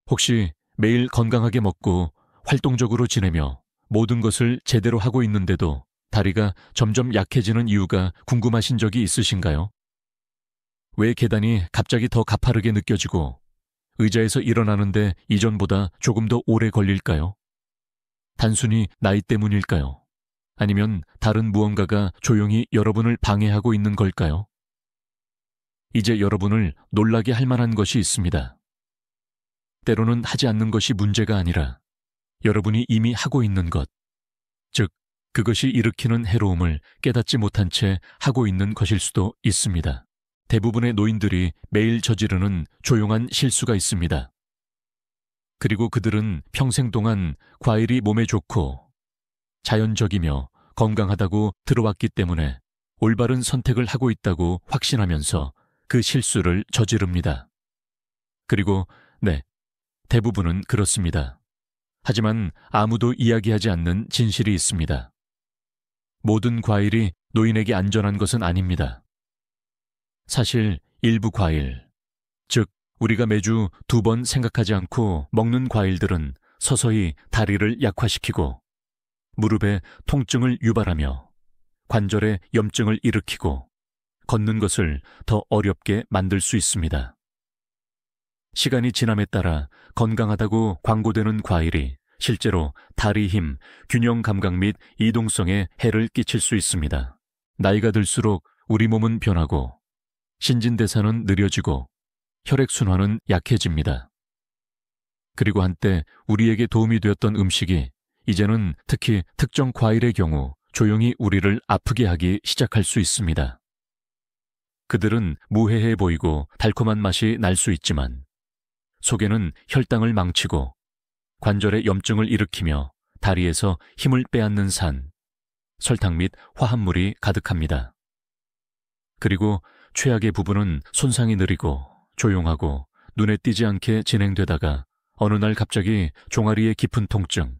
혹시 매일 건강하게 먹고 활동적으로 지내며 모든 것을 제대로 하고 있는데도 다리가 점점 약해지는 이유가 궁금하신 적이 있으신가요? 왜 계단이 갑자기 더 가파르게 느껴지고 의자에서 일어나는데 이전보다 조금 더 오래 걸릴까요? 단순히 나이 때문일까요? 아니면 다른 무언가가 조용히 여러분을 방해하고 있는 걸까요? 이제 여러분을 놀라게 할 만한 것이 있습니다. 때로는 하지 않는 것이 문제가 아니라 여러분이 이미 하고 있는 것, 즉 그것이 일으키는 해로움을 깨닫지 못한 채 하고 있는 것일 수도 있습니다. 대부분의 노인들이 매일 저지르는 조용한 실수가 있습니다. 그리고 그들은 평생 동안 과일이 몸에 좋고 자연적이며 건강하다고 들어왔기 때문에 올바른 선택을 하고 있다고 확신하면서 그 실수를 저지릅니다. 그리고 대부분은 그렇습니다. 하지만 아무도 이야기하지 않는 진실이 있습니다. 모든 과일이 노인에게 안전한 것은 아닙니다. 사실 일부 과일, 즉 우리가 매주 2번 생각하지 않고 먹는 과일들은 서서히 다리를 약화시키고 무릎에 통증을 유발하며 관절에 염증을 일으키고 걷는 것을 더 어렵게 만들 수 있습니다. 시간이 지남에 따라 건강하다고 광고되는 과일이 실제로 다리 힘, 균형 감각 및 이동성에 해를 끼칠 수 있습니다. 나이가 들수록 우리 몸은 변하고 신진대사는 느려지고 혈액순환은 약해집니다. 그리고 한때 우리에게 도움이 되었던 음식이 이제는 특히 특정 과일의 경우 조용히 우리를 아프게 하기 시작할 수 있습니다. 그들은 무해해 보이고 달콤한 맛이 날 수 있지만 속에는 혈당을 망치고 관절에 염증을 일으키며 다리에서 힘을 빼앗는 산, 설탕 및 화합물이 가득합니다. 그리고 최악의 부분은 손상이 느리고 조용하고 눈에 띄지 않게 진행되다가 어느 날 갑자기 종아리의 깊은 통증,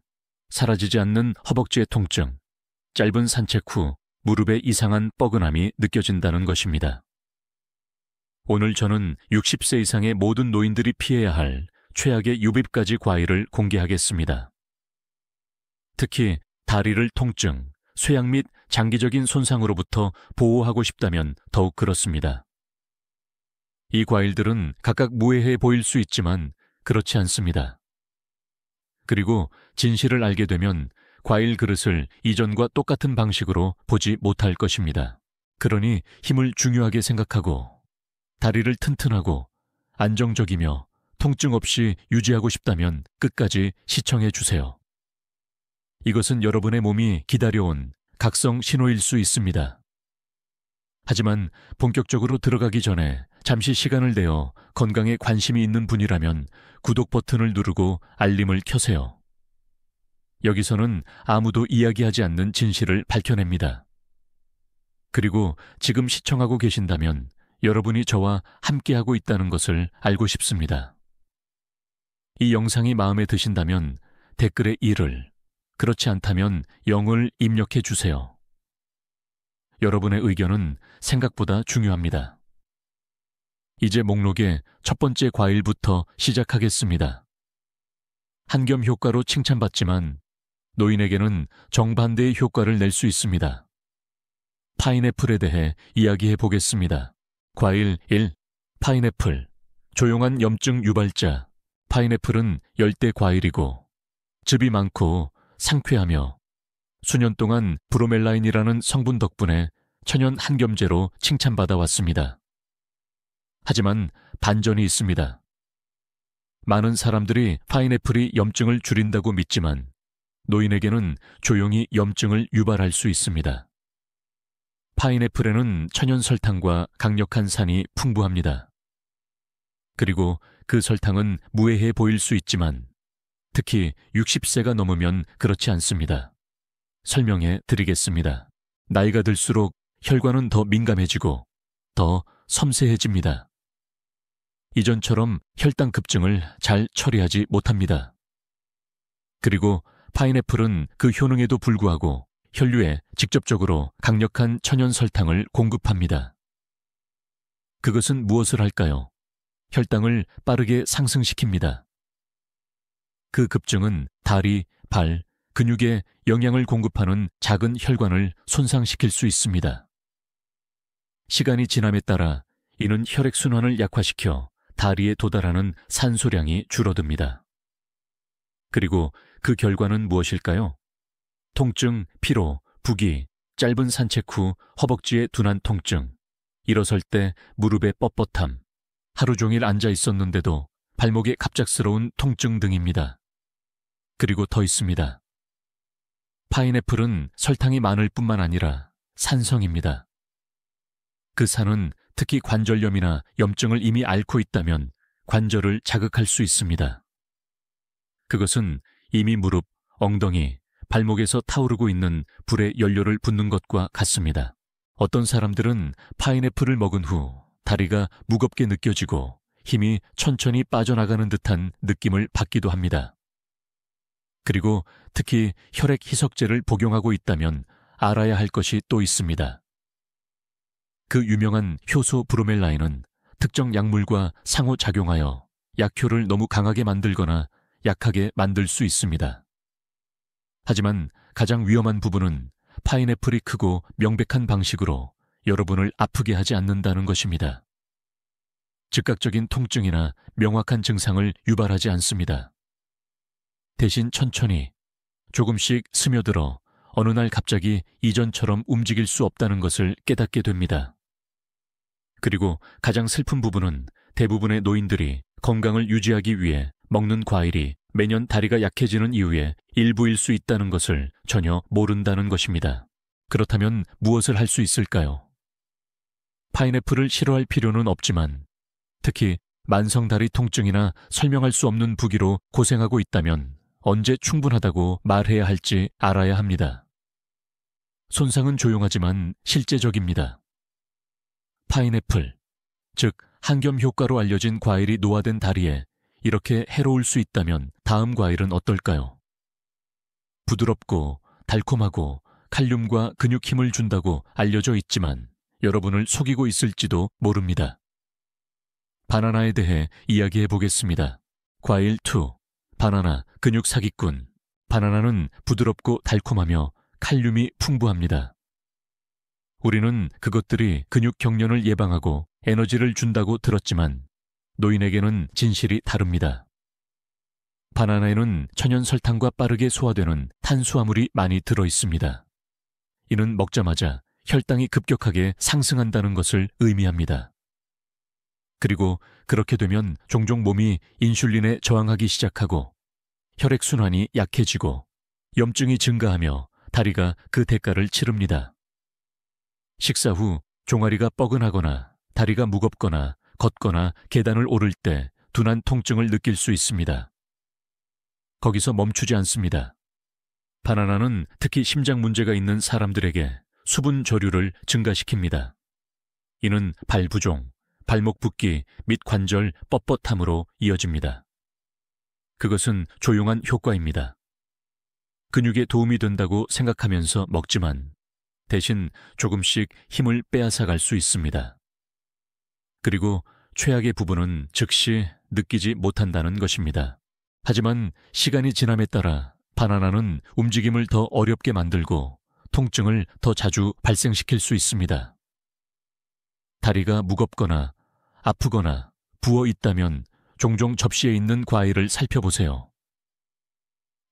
사라지지 않는 허벅지의 통증, 짧은 산책 후 무릎에 이상한 뻐근함이 느껴진다는 것입니다. 오늘 저는 60세 이상의 모든 노인들이 피해야 할 최악의 유입가지 과일을 공개하겠습니다. 특히 다리를 통증, 쇠약 및 장기적인 손상으로부터 보호하고 싶다면 더욱 그렇습니다. 이 과일들은 각각 무해해 보일 수 있지만 그렇지 않습니다. 그리고 진실을 알게 되면 과일 그릇을 이전과 똑같은 방식으로 보지 못할 것입니다. 그러니 힘을 중요하게 생각하고 다리를 튼튼하고 안정적이며 통증 없이 유지하고 싶다면 끝까지 시청해 주세요. 이것은 여러분의 몸이 기다려온 각성 신호일 수 있습니다. 하지만 본격적으로 들어가기 전에 잠시 시간을 내어 건강에 관심이 있는 분이라면 구독 버튼을 누르고 알림을 켜세요. 여기서는 아무도 이야기하지 않는 진실을 밝혀냅니다. 그리고 지금 시청하고 계신다면 여러분이 저와 함께하고 있다는 것을 알고 싶습니다. 이 영상이 마음에 드신다면 댓글에 1을, 그렇지 않다면 0을 입력해 주세요. 여러분의 의견은 생각보다 중요합니다. 이제 목록의 첫 번째 과일부터 시작하겠습니다. 한겸 효과로 칭찬받지만 노인에게는 정반대의 효과를 낼 수 있습니다. 파인애플에 대해 이야기해 보겠습니다. 과일 1. 파인애플. 조용한 염증 유발자. 파인애플은 열대 과일이고 즙이 많고 상쾌하며 수년 동안 브로멜라인이라는 성분 덕분에 천연 한겸제로 칭찬받아 왔습니다. 하지만 반전이 있습니다. 많은 사람들이 파인애플이 염증을 줄인다고 믿지만 노인에게는 조용히 염증을 유발할 수 있습니다. 파인애플에는 천연 설탕과 강력한 산이 풍부합니다. 그리고 그 설탕은 무해해 보일 수 있지만 특히 60세가 넘으면 그렇지 않습니다. 설명해 드리겠습니다. 나이가 들수록 혈관은 더 민감해지고 더 섬세해집니다. 이전처럼 혈당 급증을 잘 처리하지 못합니다. 그리고 파인애플은 그 효능에도 불구하고 혈류에 직접적으로 강력한 천연 설탕을 공급합니다. 그것은 무엇을 할까요? 혈당을 빠르게 상승시킵니다. 그 급증은 다리, 발, 근육에 영양을 공급하는 작은 혈관을 손상시킬 수 있습니다. 시간이 지남에 따라 이는 혈액순환을 약화시켜 다리에 도달하는 산소량이 줄어듭니다. 그리고 그 결과는 무엇일까요? 통증, 피로, 부기, 짧은 산책 후 허벅지의 둔한 통증, 일어설 때 무릎의 뻣뻣함, 하루 종일 앉아 있었는데도 발목에 갑작스러운 통증 등입니다. 그리고 더 있습니다. 파인애플은 설탕이 많을 뿐만 아니라 산성입니다. 그 산은 특히 관절염이나 염증을 이미 앓고 있다면 관절을 자극할 수 있습니다. 그것은 이미 무릎, 엉덩이, 발목에서 타오르고 있는 불에 연료를 붓는 것과 같습니다. 어떤 사람들은 파인애플을 먹은 후 다리가 무겁게 느껴지고 힘이 천천히 빠져나가는 듯한 느낌을 받기도 합니다. 그리고 특히 혈액 희석제를 복용하고 있다면 알아야 할 것이 또 있습니다. 그 유명한 효소 브로멜라인은 특정 약물과 상호작용하여 약효를 너무 강하게 만들거나 약하게 만들 수 있습니다. 하지만 가장 위험한 부분은 파인애플이 크고 명백한 방식으로 여러분을 아프게 하지 않는다는 것입니다. 즉각적인 통증이나 명확한 증상을 유발하지 않습니다. 대신 천천히 조금씩 스며들어 어느 날 갑자기 이전처럼 움직일 수 없다는 것을 깨닫게 됩니다. 그리고 가장 슬픈 부분은 대부분의 노인들이 건강을 유지하기 위해 먹는 과일이 매년 다리가 약해지는 이유의 일부일 수 있다는 것을 전혀 모른다는 것입니다. 그렇다면 무엇을 할 수 있을까요? 파인애플을 싫어할 필요는 없지만 특히 만성다리 통증이나 설명할 수 없는 부기로 고생하고 있다면 언제 충분하다고 말해야 할지 알아야 합니다. 손상은 조용하지만 실제적입니다. 파인애플, 즉 항염 효과로 알려진 과일이 노화된 다리에 이렇게 해로울 수 있다면 다음 과일은 어떨까요? 부드럽고 달콤하고 칼륨과 근육 힘을 준다고 알려져 있지만 여러분을 속이고 있을지도 모릅니다. 바나나에 대해 이야기해 보겠습니다. 과일 2. 바나나, 근육 사기꾼. 바나나는 부드럽고 달콤하며 칼륨이 풍부합니다. 우리는 그것들이 근육 경련을 예방하고 에너지를 준다고 들었지만 노인에게는 진실이 다릅니다. 바나나에는 천연 설탕과 빠르게 소화되는 탄수화물이 많이 들어 있습니다. 이는 먹자마자 혈당이 급격하게 상승한다는 것을 의미합니다. 그리고 그렇게 되면 종종 몸이 인슐린에 저항하기 시작하고 혈액순환이 약해지고 염증이 증가하며 다리가 그 대가를 치릅니다. 식사 후 종아리가 뻐근하거나 다리가 무겁거나 걷거나 계단을 오를 때 둔한 통증을 느낄 수 있습니다. 거기서 멈추지 않습니다. 바나나는 특히 심장 문제가 있는 사람들에게 수분 저류를 증가시킵니다. 이는 발부종, 발목 붓기 및 관절 뻣뻣함으로 이어집니다. 그것은 조용한 효과입니다. 근육에 도움이 된다고 생각하면서 먹지만 대신 조금씩 힘을 빼앗아갈 수 있습니다. 그리고 최악의 부분은 즉시 느끼지 못한다는 것입니다. 하지만 시간이 지남에 따라 바나나는 움직임을 더 어렵게 만들고 통증을 더 자주 발생시킬 수 있습니다. 다리가 무겁거나 아프거나 부어 있다면 종종 접시에 있는 과일을 살펴보세요.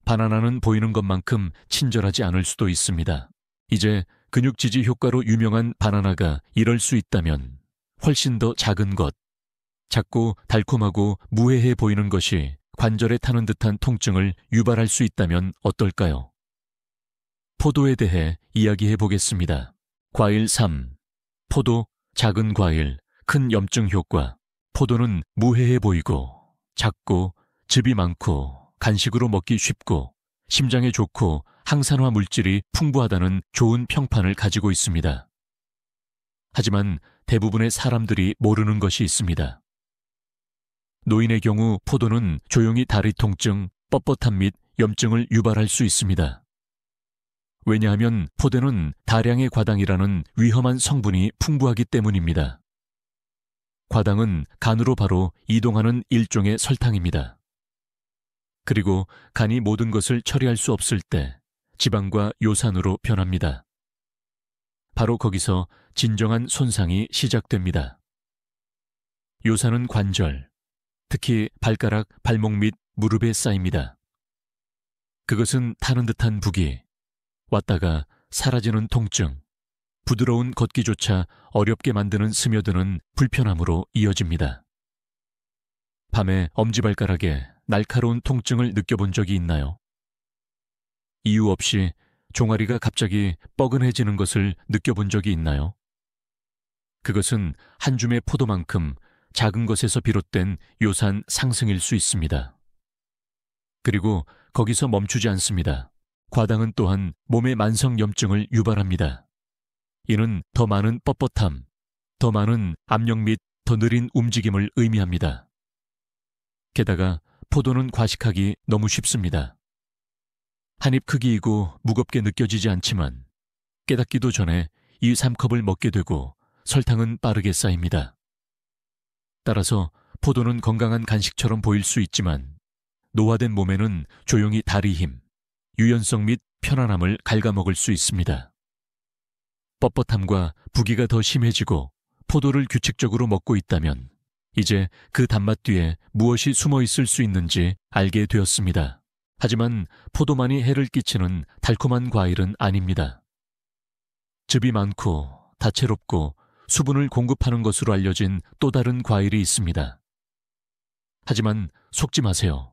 바나나는 보이는 것만큼 친절하지 않을 수도 있습니다. 이제 근육 지지 효과로 유명한 바나나가 이럴 수 있다면 훨씬 더 작은 것, 작고 달콤하고 무해해 보이는 것이 관절에 타는 듯한 통증을 유발할 수 있다면 어떨까요? 포도에 대해 이야기해 보겠습니다. 과일 3. 포도, 작은 과일, 큰 염증 효과. 포도는 무해해 보이고 작고 즙이 많고 간식으로 먹기 쉽고 심장에 좋고 항산화 물질이 풍부하다는 좋은 평판을 가지고 있습니다. 하지만 대부분의 사람들이 모르는 것이 있습니다. 노인의 경우 포도는 조용히 다리 통증, 뻣뻣함 및 염증을 유발할 수 있습니다. 왜냐하면 포도는 다량의 과당이라는 위험한 성분이 풍부하기 때문입니다. 과당은 간으로 바로 이동하는 일종의 설탕입니다. 그리고 간이 모든 것을 처리할 수 없을 때 지방과 요산으로 변합니다. 바로 거기서 진정한 손상이 시작됩니다. 요산은 관절, 특히 발가락, 발목 및 무릎에 쌓입니다. 그것은 타는 듯한 부기, 왔다가 사라지는 통증, 부드러운 걷기조차 어렵게 만드는 스며드는 불편함으로 이어집니다. 밤에 엄지발가락에 날카로운 통증을 느껴본 적이 있나요? 이유 없이 종아리가 갑자기 뻐근해지는 것을 느껴본 적이 있나요? 그것은 한 줌의 포도만큼 작은 것에서 비롯된 요산 상승일 수 있습니다. 그리고 거기서 멈추지 않습니다. 과당은 또한 몸의 만성염증을 유발합니다. 이는 더 많은 뻣뻣함, 더 많은 압력 및 더 느린 움직임을 의미합니다. 게다가 포도는 과식하기 너무 쉽습니다. 한 입 크기이고 무겁게 느껴지지 않지만 깨닫기도 전에 2, 3컵을 먹게 되고 설탕은 빠르게 쌓입니다. 따라서 포도는 건강한 간식처럼 보일 수 있지만 노화된 몸에는 조용히 다리 힘, 유연성 및 편안함을 갉아먹을 수 있습니다. 뻣뻣함과 부기가 더 심해지고 포도를 규칙적으로 먹고 있다면 이제 그 단맛 뒤에 무엇이 숨어 있을 수 있는지 알게 되었습니다. 하지만 포도만이 해를 끼치는 달콤한 과일은 아닙니다. 즙이 많고 다채롭고 수분을 공급하는 것으로 알려진 또 다른 과일이 있습니다. 하지만 속지 마세요.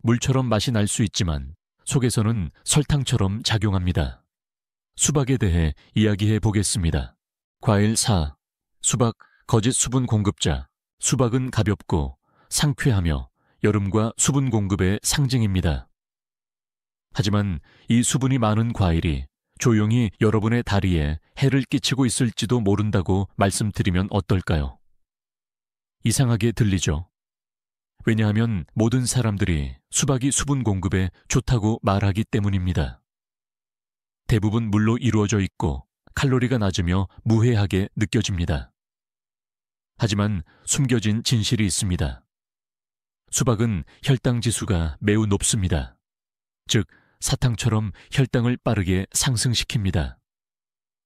물처럼 맛이 날 수 있지만 속에서는 설탕처럼 작용합니다. 수박에 대해 이야기해 보겠습니다. 과일 4. 수박, 거짓 수분 공급자. 수박은 가볍고 상쾌하며 여름과 수분 공급의 상징입니다. 하지만 이 수분이 많은 과일이 조용히 여러분의 다리에 해를 끼치고 있을지도 모른다고 말씀드리면 어떨까요? 이상하게 들리죠? 왜냐하면 모든 사람들이 수박이 수분 공급에 좋다고 말하기 때문입니다. 대부분 물로 이루어져 있고 칼로리가 낮으며 무해하게 느껴집니다. 하지만 숨겨진 진실이 있습니다. 수박은 혈당 지수가 매우 높습니다. 즉, 사탕처럼 혈당을 빠르게 상승시킵니다.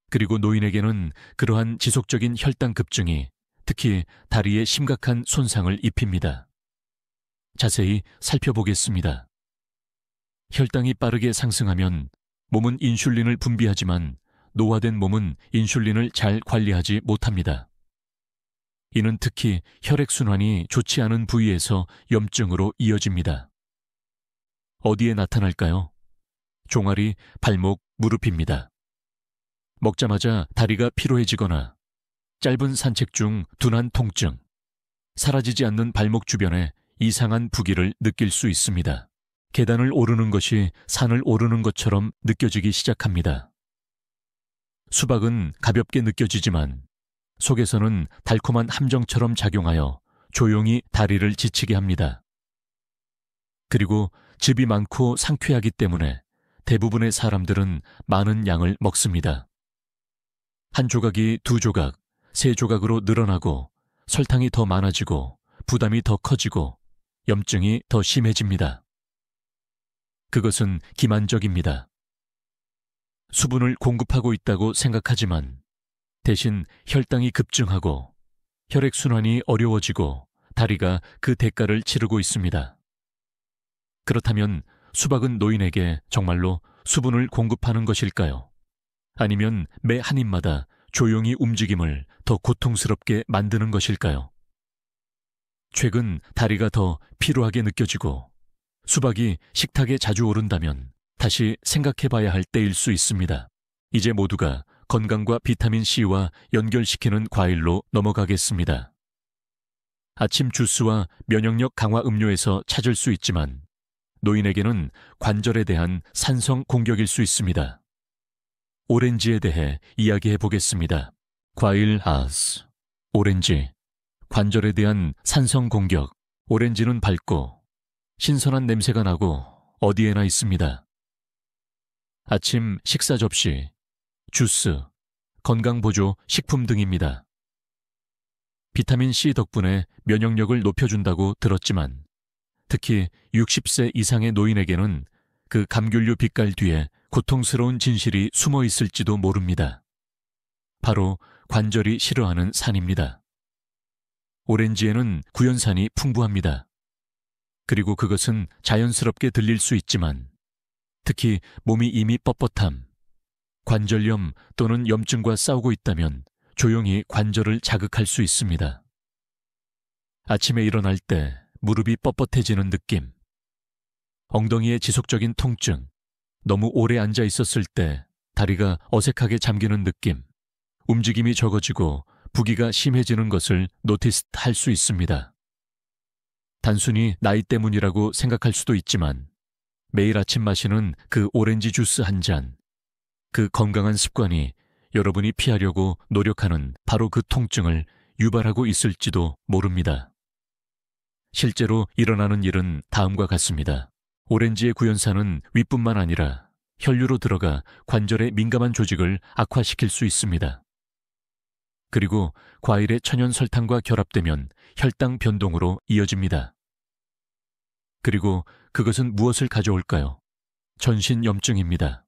그리고 노인에게는 그러한 지속적인 혈당 급증이 특히 다리에 심각한 손상을 입힙니다. 자세히 살펴보겠습니다. 혈당이 빠르게 상승하면 몸은 인슐린을 분비하지만 노화된 몸은 인슐린을 잘 관리하지 못합니다. 이는 특히 혈액순환이 좋지 않은 부위에서 염증으로 이어집니다. 어디에 나타날까요? 종아리, 발목, 무릎입니다. 먹자마자 다리가 피로해지거나 짧은 산책 중 둔한 통증, 사라지지 않는 발목 주변에 이상한 부기를 느낄 수 있습니다. 계단을 오르는 것이 산을 오르는 것처럼 느껴지기 시작합니다. 수박은 가볍게 느껴지지만 속에서는 달콤한 함정처럼 작용하여 조용히 다리를 지치게 합니다. 그리고 즙이 많고 상쾌하기 때문에 대부분의 사람들은 많은 양을 먹습니다. 한 조각이 2조각, 3조각으로 늘어나고 설탕이 더 많아지고 부담이 더 커지고 염증이 더 심해집니다. 그것은 기만적입니다. 수분을 공급하고 있다고 생각하지만 대신 혈당이 급증하고 혈액순환이 어려워지고 다리가 그 대가를 치르고 있습니다. 그렇다면 수박은 노인에게 정말로 수분을 공급하는 것일까요? 아니면 매 한 입마다 조용히 움직임을 더 고통스럽게 만드는 것일까요? 최근 다리가 더 피로하게 느껴지고 수박이 식탁에 자주 오른다면 다시 생각해봐야 할 때일 수 있습니다. 이제 모두가 건강과 비타민C와 연결시키는 과일로 넘어가겠습니다. 아침 주스와 면역력 강화 음료에서 찾을 수 있지만 노인에게는 관절에 대한 산성 공격일 수 있습니다. 오렌지에 대해 이야기해 보겠습니다. 과일 아스. 오렌지. 관절에 대한 산성 공격. 오렌지는 밝고 신선한 냄새가 나고 어디에나 있습니다. 아침 식사 접시, 주스, 건강보조 식품 등입니다. 비타민C 덕분에 면역력을 높여준다고 들었지만 특히 60세 이상의 노인에게는 그 감귤류 빛깔 뒤에 고통스러운 진실이 숨어 있을지도 모릅니다. 바로 관절이 싫어하는 산입니다. 오렌지에는 구연산이 풍부합니다. 그리고 그것은 자연스럽게 들릴 수 있지만 특히 몸이 이미 뻣뻣함, 관절염 또는 염증과 싸우고 있다면 조용히 관절을 자극할 수 있습니다. 아침에 일어날 때 무릎이 뻣뻣해지는 느낌, 엉덩이의 지속적인 통증, 너무 오래 앉아 있었을 때 다리가 어색하게 잠기는 느낌, 움직임이 적어지고 부기가 심해지는 것을 노티스할 수 있습니다. 단순히 나이 때문이라고 생각할 수도 있지만 매일 아침 마시는 그 오렌지 주스 한 잔, 그 건강한 습관이 여러분이 피하려고 노력하는 바로 그 통증을 유발하고 있을지도 모릅니다. 실제로 일어나는 일은 다음과 같습니다. 오렌지의 구연산은 윗뿐만 아니라 혈류로 들어가 관절의 민감한 조직을 악화시킬 수 있습니다. 그리고 과일의 천연 설탕과 결합되면 혈당 변동으로 이어집니다. 그리고 그것은 무엇을 가져올까요? 전신 염증입니다.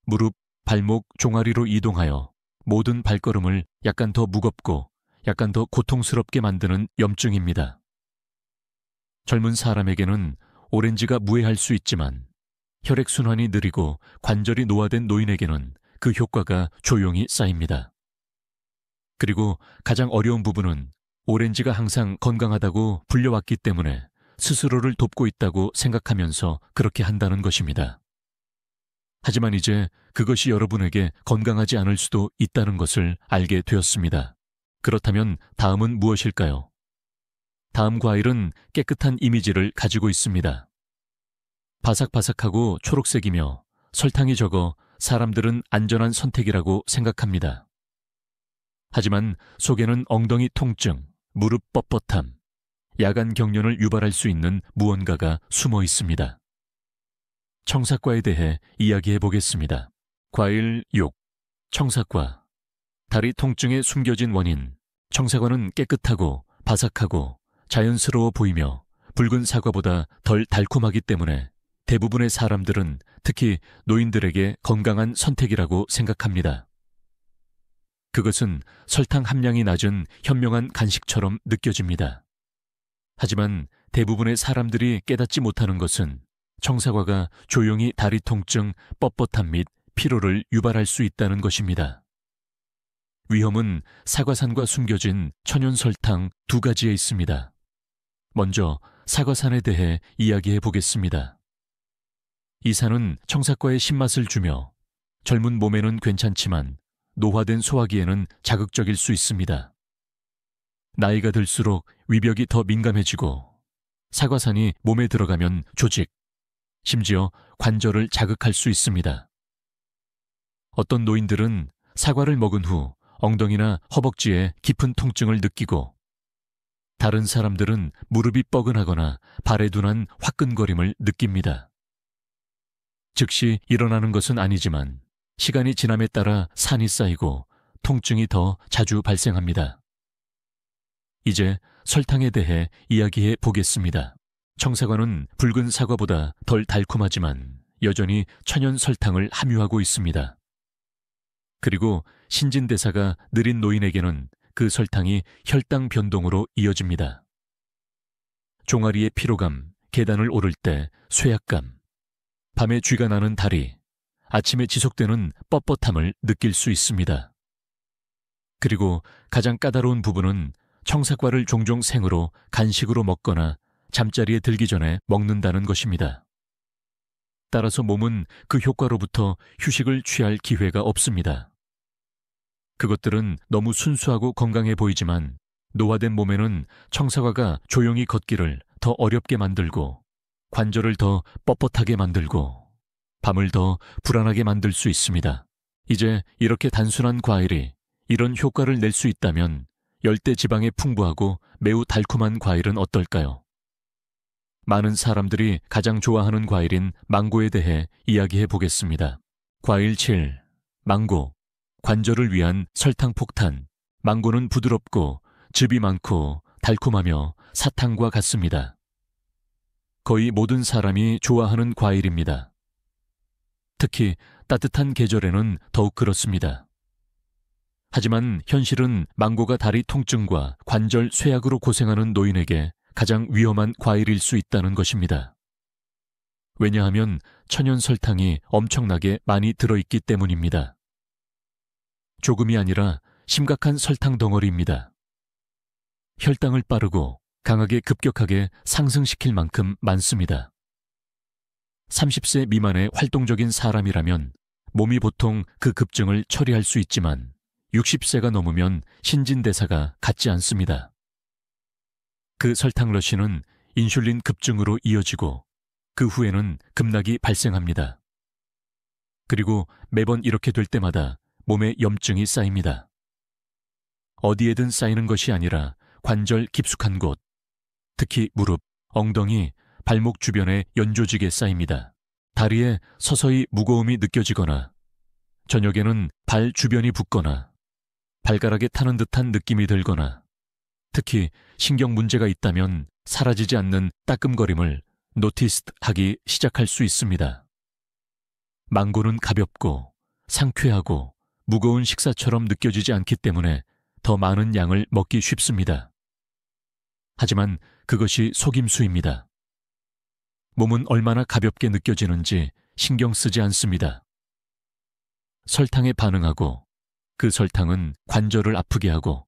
무릎, 발목, 종아리로 이동하여 모든 발걸음을 약간 더 무겁고 약간 더 고통스럽게 만드는 염증입니다. 젊은 사람에게는 오렌지가 무해할 수 있지만 혈액순환이 느리고 관절이 노화된 노인에게는 그 효과가 조용히 쌓입니다. 그리고 가장 어려운 부분은 오렌지가 항상 건강하다고 불려왔기 때문에 스스로를 돕고 있다고 생각하면서 그렇게 한다는 것입니다. 하지만 이제 그것이 여러분에게 건강하지 않을 수도 있다는 것을 알게 되었습니다. 그렇다면 다음은 무엇일까요? 다음 과일은 깨끗한 이미지를 가지고 있습니다. 바삭바삭하고 초록색이며 설탕이 적어 사람들은 안전한 선택이라고 생각합니다. 하지만 속에는 엉덩이 통증, 무릎 뻣뻣함, 야간 경련을 유발할 수 있는 무언가가 숨어 있습니다. 청사과에 대해 이야기해 보겠습니다. 과일 6. 청사과. 다리 통증에 숨겨진 원인. 청사과는 깨끗하고 바삭하고 자연스러워 보이며 붉은 사과보다 덜 달콤하기 때문에 대부분의 사람들은 특히 노인들에게 건강한 선택이라고 생각합니다. 그것은 설탕 함량이 낮은 현명한 간식처럼 느껴집니다. 하지만 대부분의 사람들이 깨닫지 못하는 것은 청사과가 조용히 다리 통증, 뻣뻣함 및 피로를 유발할 수 있다는 것입니다. 위험은 사과산과 숨겨진 천연 설탕 두 가지에 있습니다. 먼저 사과산에 대해 이야기해 보겠습니다. 이 산은 청사과에 신맛을 주며 젊은 몸에는 괜찮지만 노화된 소화기에는 자극적일 수 있습니다. 나이가 들수록 위벽이 더 민감해지고 사과산이 몸에 들어가면 조직, 심지어 관절을 자극할 수 있습니다. 어떤 노인들은 사과를 먹은 후 엉덩이나 허벅지에 깊은 통증을 느끼고 다른 사람들은 무릎이 뻐근하거나 발에 둔한 화끈거림을 느낍니다. 즉시 일어나는 것은 아니지만 시간이 지남에 따라 산이 쌓이고 통증이 더 자주 발생합니다. 이제 설탕에 대해 이야기해 보겠습니다. 청사과는 붉은 사과보다 덜 달콤하지만 여전히 천연 설탕을 함유하고 있습니다. 그리고 신진대사가 느린 노인에게는 그 설탕이 혈당 변동으로 이어집니다. 종아리의 피로감, 계단을 오를 때 쇠약감, 밤에 쥐가 나는 다리, 아침에 지속되는 뻣뻣함을 느낄 수 있습니다. 그리고 가장 까다로운 부분은 청사과를 종종 생으로 간식으로 먹거나 잠자리에 들기 전에 먹는다는 것입니다. 따라서 몸은 그 효과로부터 휴식을 취할 기회가 없습니다. 그것들은 너무 순수하고 건강해 보이지만 노화된 몸에는 청사과가 조용히 걷기를 더 어렵게 만들고 관절을 더 뻣뻣하게 만들고 밤을 더 불안하게 만들 수 있습니다. 이제 이렇게 단순한 과일이 이런 효과를 낼 수 있다면 열대 지방이 풍부하고 매우 달콤한 과일은 어떨까요? 많은 사람들이 가장 좋아하는 과일인 망고에 대해 이야기해 보겠습니다. 과일 7. 망고. 관절을 위한 설탕 폭탄. 망고는 부드럽고 즙이 많고 달콤하며 사탕과 같습니다. 거의 모든 사람이 좋아하는 과일입니다. 특히 따뜻한 계절에는 더욱 그렇습니다. 하지만 현실은 망고가 다리 통증과 관절 쇠약으로 고생하는 노인에게 가장 위험한 과일일 수 있다는 것입니다. 왜냐하면 천연 설탕이 엄청나게 많이 들어있기 때문입니다. 조금이 아니라 심각한 설탕 덩어리입니다. 혈당을 빠르고 강하게 급격하게 상승시킬 만큼 많습니다. 30세 미만의 활동적인 사람이라면 몸이 보통 그 급증을 처리할 수 있지만 60세가 넘으면 신진대사가 같지 않습니다. 그 설탕 러시는 인슐린 급증으로 이어지고 그 후에는 급락이 발생합니다. 그리고 매번 이렇게 될 때마다 몸에 염증이 쌓입니다. 어디에든 쌓이는 것이 아니라 관절 깊숙한 곳, 특히 무릎, 엉덩이, 발목 주변에 연조직에 쌓입니다. 다리에 서서히 무거움이 느껴지거나 저녁에는 발 주변이 붓거나 발가락에 타는 듯한 느낌이 들거나 특히 신경 문제가 있다면 사라지지 않는 따끔거림을 노티스하기 시작할 수 있습니다. 망고는 가볍고 상쾌하고 무거운 식사처럼 느껴지지 않기 때문에 더 많은 양을 먹기 쉽습니다. 하지만 그것이 속임수입니다. 몸은 얼마나 가볍게 느껴지는지 신경 쓰지 않습니다. 설탕에 반응하고 그 설탕은 관절을 아프게 하고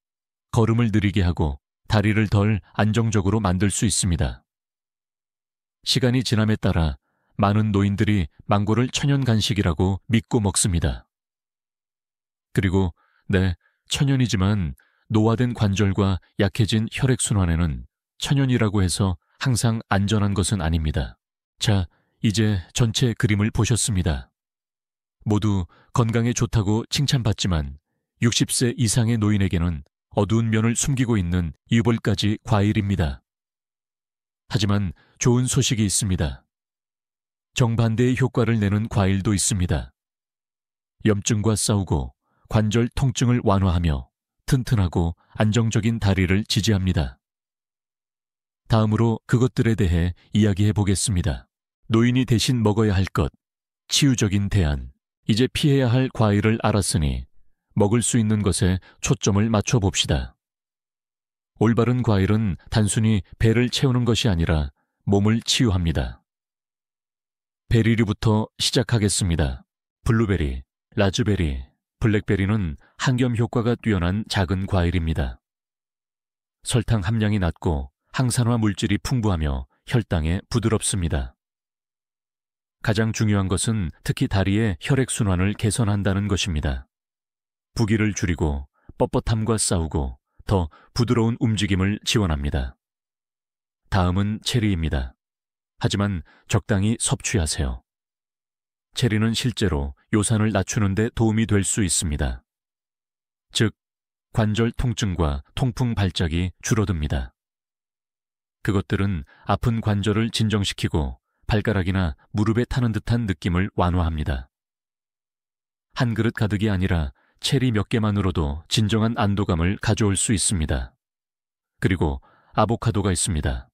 걸음을 느리게 하고 다리를 덜 안정적으로 만들 수 있습니다. 시간이 지남에 따라 많은 노인들이 망고를 천연 간식이라고 믿고 먹습니다. 그리고 천연이지만 노화된 관절과 약해진 혈액순환에는 천연이라고 해서 항상 안전한 것은 아닙니다. 자, 이제 전체 그림을 보셨습니다. 모두 건강에 좋다고 칭찬받지만 60세 이상의 노인에게는 어두운 면을 숨기고 있는 유골까지 과일입니다. 하지만 좋은 소식이 있습니다. 정반대의 효과를 내는 과일도 있습니다. 염증과 싸우고 관절 통증을 완화하며 튼튼하고 안정적인 다리를 지지합니다. 다음으로 그것들에 대해 이야기해 보겠습니다. 노인이 대신 먹어야 할 것, 치유적인 대안. 이제 피해야 할 과일을 알았으니 먹을 수 있는 것에 초점을 맞춰 봅시다. 올바른 과일은 단순히 배를 채우는 것이 아니라 몸을 치유합니다. 베리류부터 시작하겠습니다. 블루베리, 라즈베리, 블랙베리는 항염 효과가 뛰어난 작은 과일입니다. 설탕 함량이 낮고 항산화 물질이 풍부하며 혈당에 부드럽습니다. 가장 중요한 것은 특히 다리의 혈액순환을 개선한다는 것입니다. 부기를 줄이고 뻣뻣함과 싸우고 더 부드러운 움직임을 지원합니다. 다음은 체리입니다. 하지만 적당히 섭취하세요. 체리는 실제로 요산을 낮추는 데 도움이 될 수 있습니다. 즉, 관절 통증과 통풍 발작이 줄어듭니다. 그것들은 아픈 관절을 진정시키고 발가락이나 무릎에 타는 듯한 느낌을 완화합니다. 한 그릇 가득이 아니라 체리 몇 개만으로도 진정한 안도감을 가져올 수 있습니다. 그리고 아보카도가 있습니다.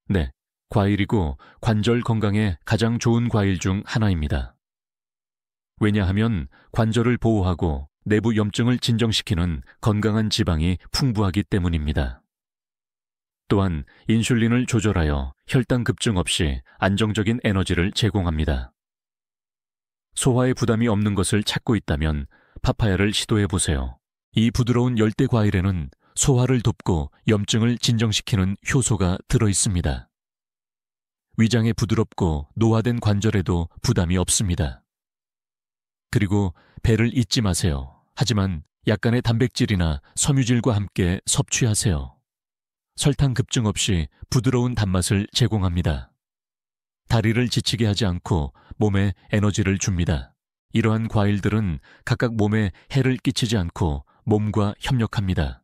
네, 과일이고 관절 건강에 가장 좋은 과일 중 하나입니다. 왜냐하면 관절을 보호하고 내부 염증을 진정시키는 건강한 지방이 풍부하기 때문입니다. 또한 인슐린을 조절하여 혈당 급증 없이 안정적인 에너지를 제공합니다. 소화에 부담이 없는 것을 찾고 있다면 파파야를 시도해 보세요. 이 부드러운 열대 과일에는 소화를 돕고 염증을 진정시키는 효소가 들어 있습니다. 위장에 부드럽고 노화된 관절에도 부담이 없습니다. 그리고 배를 잊지 마세요. 하지만 약간의 단백질이나 섬유질과 함께 섭취하세요. 설탕 급증 없이 부드러운 단맛을 제공합니다. 다리를 지치게 하지 않고 몸에 에너지를 줍니다. 이러한 과일들은 각각 몸에 해를 끼치지 않고 몸과 협력합니다.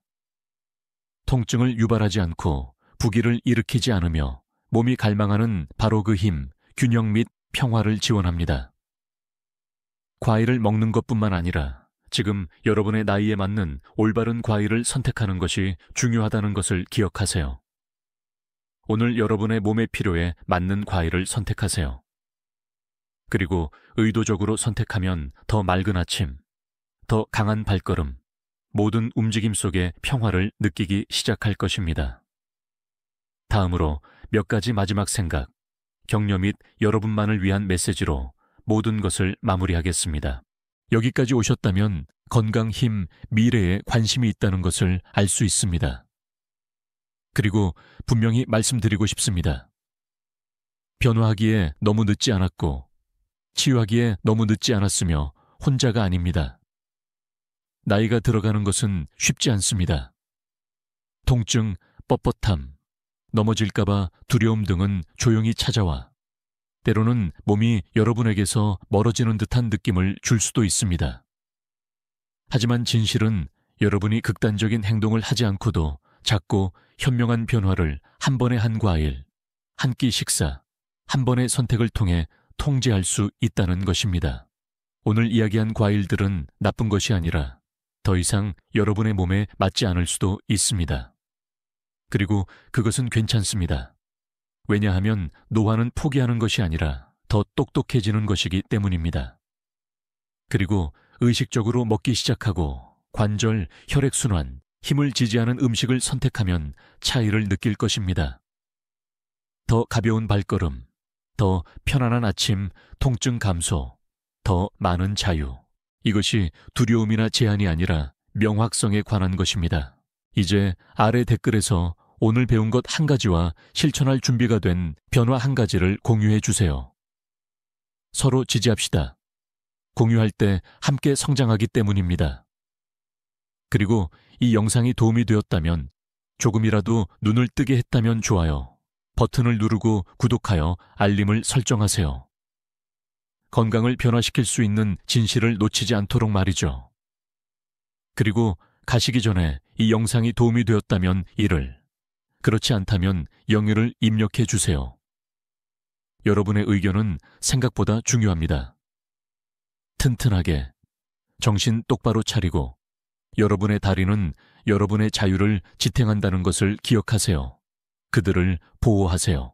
통증을 유발하지 않고 부기를 일으키지 않으며 몸이 갈망하는 바로 그 힘, 균형 및 평화를 지원합니다. 과일을 먹는 것뿐만 아니라 지금 여러분의 나이에 맞는 올바른 과일을 선택하는 것이 중요하다는 것을 기억하세요. 오늘 여러분의 몸의 필요에 맞는 과일을 선택하세요. 그리고 의도적으로 선택하면 더 맑은 아침, 더 강한 발걸음, 모든 움직임 속에 평화를 느끼기 시작할 것입니다. 다음으로 몇 가지 마지막 생각, 격려 및 여러분만을 위한 메시지로 모든 것을 마무리하겠습니다. 여기까지 오셨다면 건강, 힘, 미래에 관심이 있다는 것을 알 수 있습니다. 그리고 분명히 말씀드리고 싶습니다. 변화하기에 너무 늦지 않았고 치유하기에 너무 늦지 않았으며 혼자가 아닙니다. 나이가 들어가는 것은 쉽지 않습니다. 통증, 뻣뻣함, 넘어질까봐 두려움 등은 조용히 찾아와 때로는 몸이 여러분에게서 멀어지는 듯한 느낌을 줄 수도 있습니다. 하지만 진실은 여러분이 극단적인 행동을 하지 않고도 작고 현명한 변화를 한 번에 한 과일, 한 끼 식사, 한 번의 선택을 통해 통제할 수 있다는 것입니다. 오늘 이야기한 과일들은 나쁜 것이 아니라 더 이상 여러분의 몸에 맞지 않을 수도 있습니다. 그리고 그것은 괜찮습니다. 왜냐하면 노화는 포기하는 것이 아니라 더 똑똑해지는 것이기 때문입니다. 그리고 의식적으로 먹기 시작하고 관절, 혈액순환, 힘을 지지하는 음식을 선택하면 차이를 느낄 것입니다. 더 가벼운 발걸음, 더 편안한 아침, 통증 감소, 더 많은 자유. 이것이 두려움이나 제한이 아니라 명확성에 관한 것입니다. 이제 아래 댓글에서 오늘 배운 것 한 가지와 실천할 준비가 된 변화 한 가지를 공유해 주세요. 서로 지지합시다. 공유할 때 함께 성장하기 때문입니다. 그리고 이 영상이 도움이 되었다면 조금이라도 눈을 뜨게 했다면 좋아요 버튼을 누르고 구독하여 알림을 설정하세요. 건강을 변화시킬 수 있는 진실을 놓치지 않도록 말이죠. 그리고 가시기 전에 이 영상이 도움이 되었다면 1을, 그렇지 않다면 0을 입력해 주세요. 여러분의 의견은 생각보다 중요합니다. 튼튼하게, 정신 똑바로 차리고 여러분의 다리는 여러분의 자유를 지탱한다는 것을 기억하세요. 그들을 보호하세요.